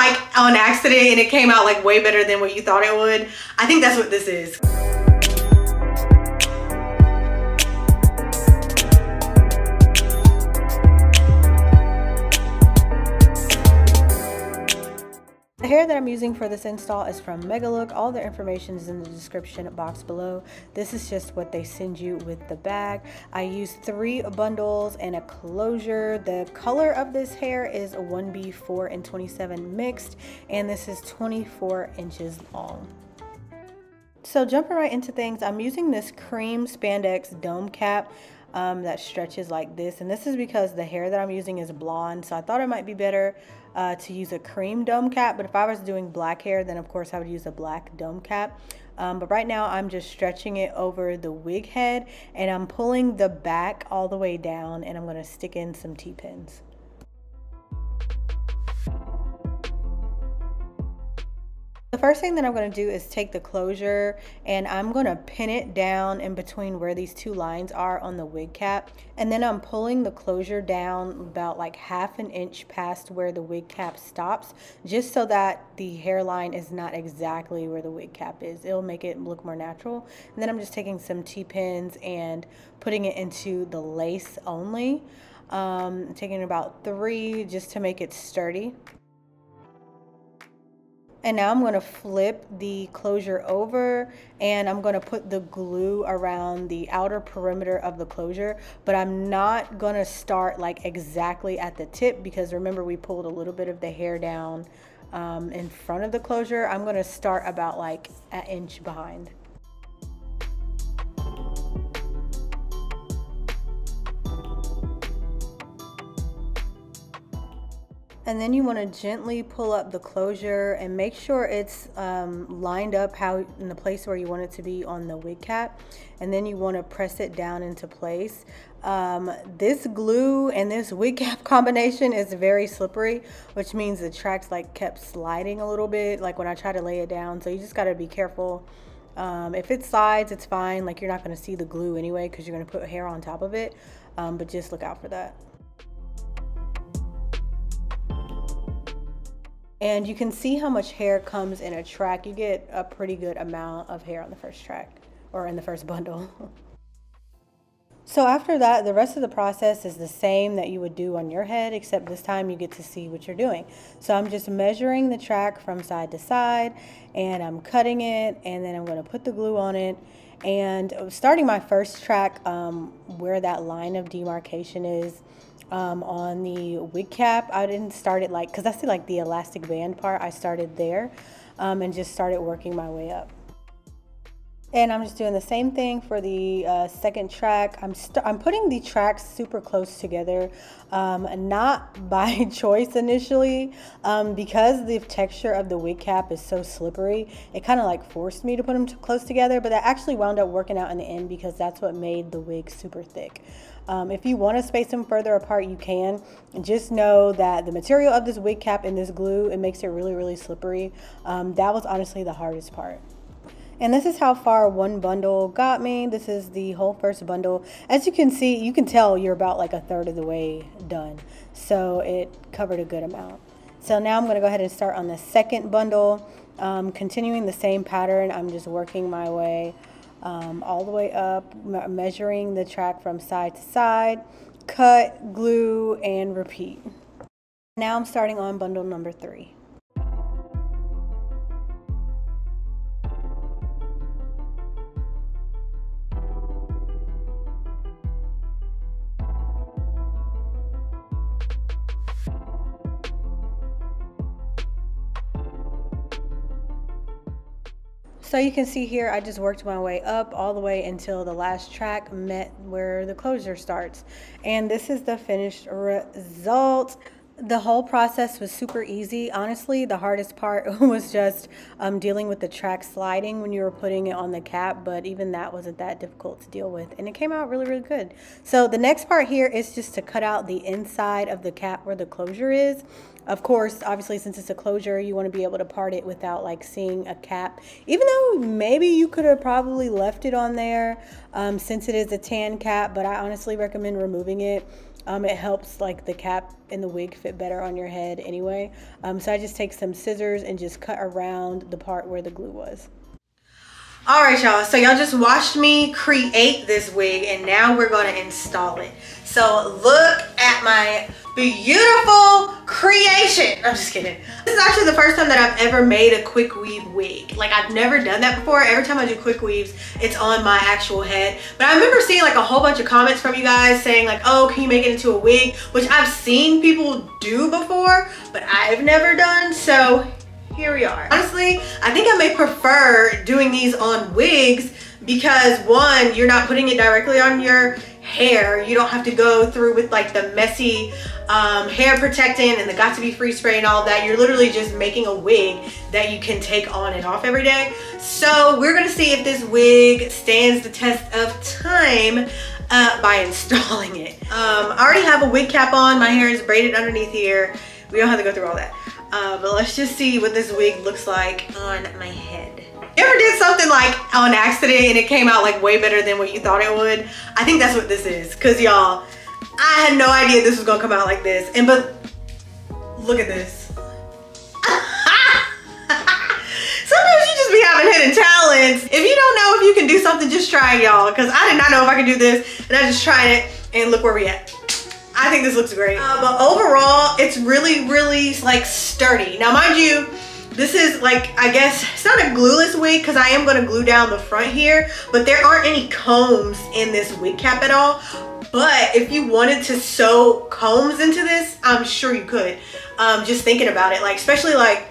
like on accident and it came out like way better than what you thought it would. I think that's what this is. The hair that I'm using for this install is from Megalook. All the information is in the description box below. This is just what they send you with the bag. I used 3 bundles and a closure. The color of this hair is a 1B 4 and 27 mixed, and this is 24 inches long. So jumping right into things, I'm using this cream spandex dome cap that stretches like this, and this is because the hair that I'm using is blonde, so I thought it might be better to use a cream dome cap. But if I was doing black hair, then of course I would use a black dome cap. But right now I'm just stretching it over the wig head, and I'm pulling the back all the way down, and I'm going to stick in some T-pins. The first thing that I'm going to do is take the closure, and I'm going to pin it down in between where these 2 lines are on the wig cap, and then I'm pulling the closure down about like ½ an inch past where the wig cap stops, just so that the hairline is not exactly where the wig cap is. It'll make it look more natural. And then I'm just taking some T-pins and putting it into the lace only, taking about 3 just to make it sturdy. And now I'm going to flip the closure over, and I'm going to put the glue around the outer perimeter of the closure, but I'm not going to start like exactly at the tip, because remember we pulled a little bit of the hair down in front of the closure. I'm going to start about like an inch behind. And then you want to gently pull up the closure and make sure it's lined up how in the place where you want it to be on the wig cap. And then you want to press it down into place. This glue and this wig cap combination is very slippery, which means the tracks like kept sliding a little bit, like when I try to lay it down. So you just got to be careful. If it slides, it's fine. Like, you're not going to see the glue anyway, because you're going to put hair on top of it. But just look out for that. And you can see how much hair comes in a track. You get a pretty good amount of hair on the first track, or in the first bundle. So after that, the rest of the process is the same that you would do on your head, except this time you get to see what you're doing. So I'm just measuring the track from side to side, and I'm cutting it, and then I'm going to put the glue on it. And starting my first track, where that line of demarcation is, on the wig cap, I didn't start it like, because I see like the elastic band part, I started there and just started working my way up. And I'm just doing the same thing for the second track. I'm putting the tracks super close together, not by choice initially, because the texture of the wig cap is so slippery. It kind of like forced me to put them close together, but that actually wound up working out in the end, because that's what made the wig super thick. If you want to space them further apart, you can. Just know that the material of this wig cap and this glue, it makes it really, really slippery. That was honestly the hardest part. And this is how far one bundle got me. This is the whole first bundle. As you can see, you can tell you're about like 1/3 of the way done. So it covered a good amount. So now I'm going to go ahead and start on the second bundle. Continuing the same pattern, I'm just working my way all the way up, measuring the track from side to side, cut, glue, and repeat. Now I'm starting on bundle number 3. So you can see here, I just worked my way up all the way until the last track met where the closure starts. And this is the finished result. The whole process was super easy. Honestly, the hardest part was just dealing with the track sliding when you were putting it on the cap, but even that wasn't that difficult to deal with, and it came out really, really good. So the next part here is just to cut out the inside of the cap where the closure is. Of course, obviously, since it's a closure, you want to be able to part it without like seeing a cap, even though maybe you could have probably left it on there since it is a tan cap, but I honestly recommend removing it. It helps like the cap and the wig fit better on your head anyway. So I just take some scissors and just cut around the part where the glue was. All right, y'all, so y'all just watched me create this wig and now we're gonna install it. So look at my beautiful creation. I'm just kidding. This is actually the first time that I've ever made a quick weave wig. Like, I've never done that before. Every time I do quick weaves, it's on my actual head. But I remember seeing like a whole bunch of comments from you guys saying like, oh, can you make it into a wig? Which I've seen people do before, but I've never done. So here we are. Honestly, I think I may prefer doing these on wigs because one, you're not putting it directly on your hair. You don't have to go through with like the messy hair protectant and the got to be free spray and all that. You're literally just making a wig that you can take on and off every day. So we're gonna see if this wig stands the test of time by installing it. I already have a wig cap on. My hair is braided underneath here. We don't have to go through all that. But let's just see what this wig looks like on my head. You ever did something like on accident and it came out like way better than what you thought it would? I think that's what this is. Cause y'all, I had no idea this was gonna come out like this. But look at this. Sometimes you just be having hidden talents. If you don't know if you can do something, just try it, y'all. Cause I did not know if I could do this and I just tried it and look where we at. I think this looks great. But overall, it's really, really like sturdy. Now, mind you, this is like, I guess, it's not a glueless wig because I am gonna glue down the front here, but there aren't any combs in this wig cap at all. But if you wanted to sew combs into this, I'm sure you could. Just thinking about it, like especially like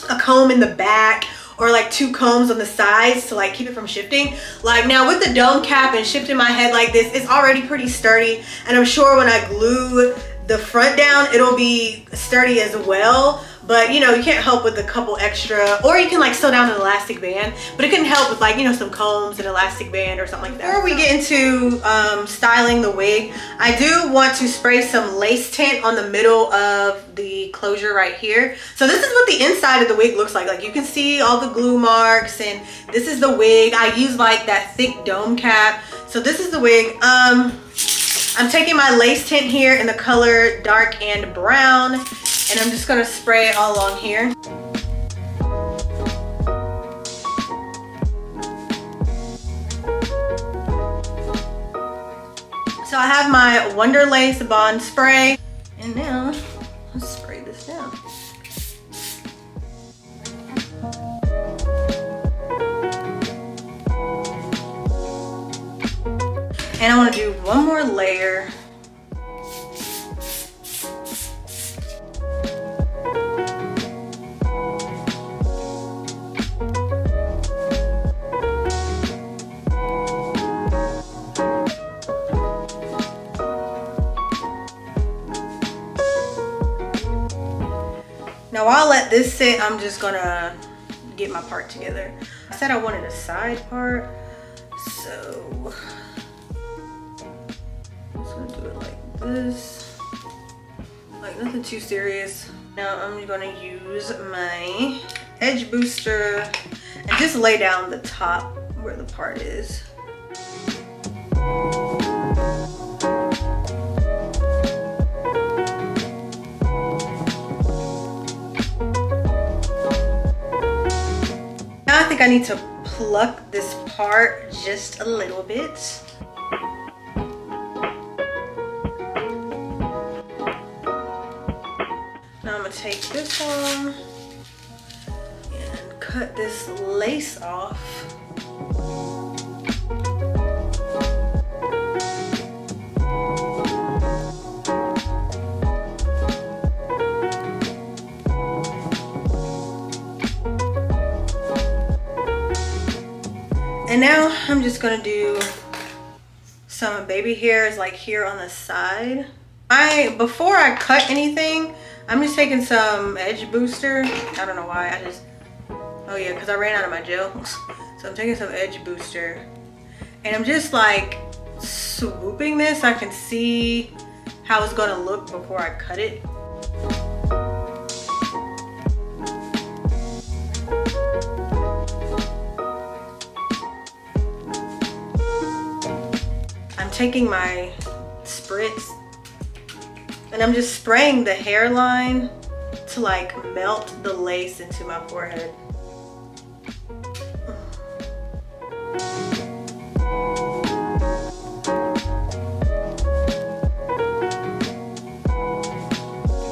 a comb in the back or like 2 combs on the sides to like keep it from shifting. Like now with the dome cap and shifting my head like this, it's already pretty sturdy. And I'm sure when I glue the front down, it'll be sturdy as well. But you know, you can't help with a couple extra, or you can like sew down an elastic band, but it can help with like, you know, some combs and elastic band or something like that. Before we get into styling the wig, I do want to spray some lace tint on the middle of the closure right here. So this is what the inside of the wig looks like. Like you can see all the glue marks, and this is the wig. I use like that thick dome cap. So this is the wig. I'm taking my lace tint here in the color dark and brown, and I'm just gonna spray it all along here. So I have my Wonder Lace Bond Spray, and now let's spray this down. And I want to do one more layer. Now while I let this sit, I'm just gonna get my part together. I said I wanted a side part, so do it like this, like nothing too serious. Now I'm gonna use my edge booster and just lay down the top where the part is. Now I think I need to pluck this part just a little bit. Take this one and cut this lace off. And now I'm just gonna do some baby hairs like here on the side. Before I cut anything, I'm just taking some edge booster. I don't know why, oh yeah, because I ran out of my gels. So I'm taking some edge booster. And I'm just like swooping this so I can see how it's gonna look before I cut it. I'm taking my spritz And I'm just spraying the hairline to like melt the lace into my forehead.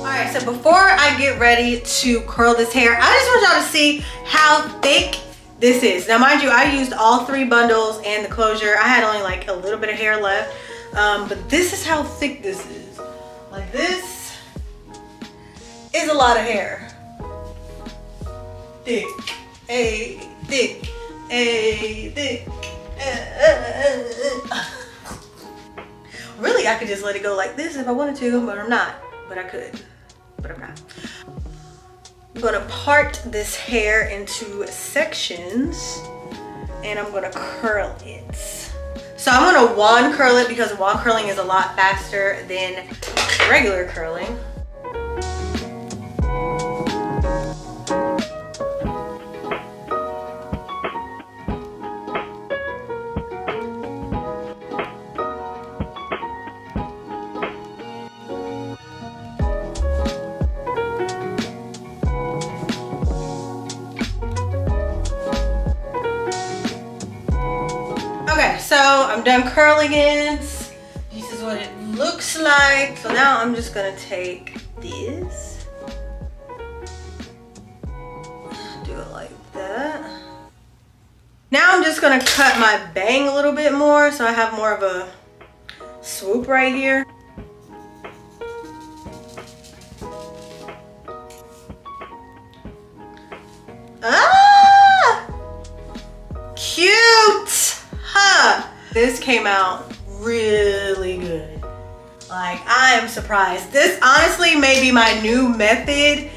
Alright, so before I get ready to curl this hair, I just want y'all to see how thick this is. Now mind you, I used all 3 bundles and the closure. I had only like a little bit of hair left. But this is how thick this is. Like, this is a lot of hair. Thick, hey, thick, hey, thick. Really, I could just let it go like this if I wanted to, but I'm not. But I could, but I'm not. I'm gonna part this hair into sections and I'm gonna curl it. So I'm gonna wand curl it because wand curling is a lot faster than regular curling. Okay, so I'm done curling it. This is what it looks like. So now I'm just gonna take this, do it like that. Now I'm just gonna cut my bang a little bit more so I have more of a swoop right here. Ah! Cute! Huh. This came out really good. Like, I am surprised. This honestly may be my new method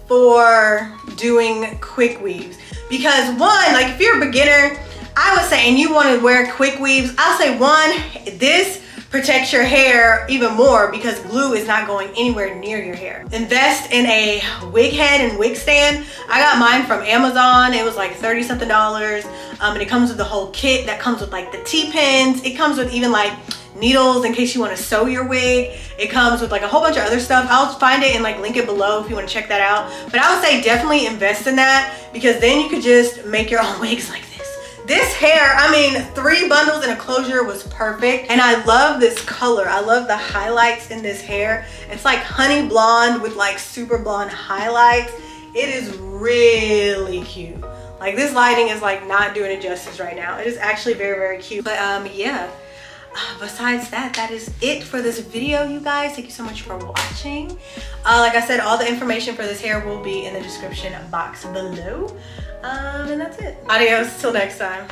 for doing quick weaves. Because one, like if you're a beginner, I would say, and you want to wear quick weaves, I'll say one, this protects your hair even more because glue is not going anywhere near your hair. Invest in a wig head and wig stand. I got mine from Amazon. It was like 30 something dollars. And it comes with the whole kit that comes with like the T-pins. It comes with even like needles in case you want to sew your wig. It comes with like a whole bunch of other stuff. I'll find it and like link it below if you want to check that out. But I would say definitely invest in that because then you could just make your own wigs like this. This hair, I mean, 3 bundles and a closure was perfect. And I love this color. I love the highlights in this hair. It's like honey blonde with like super blonde highlights. It is really cute. Like this lighting is like not doing it justice right now. It is actually very, very cute. But yeah, besides that, that is it for this video, you guys. Thank you so much for watching. Like I said, all the information for this hair will be in the description box below. And that's it. Adios till next time.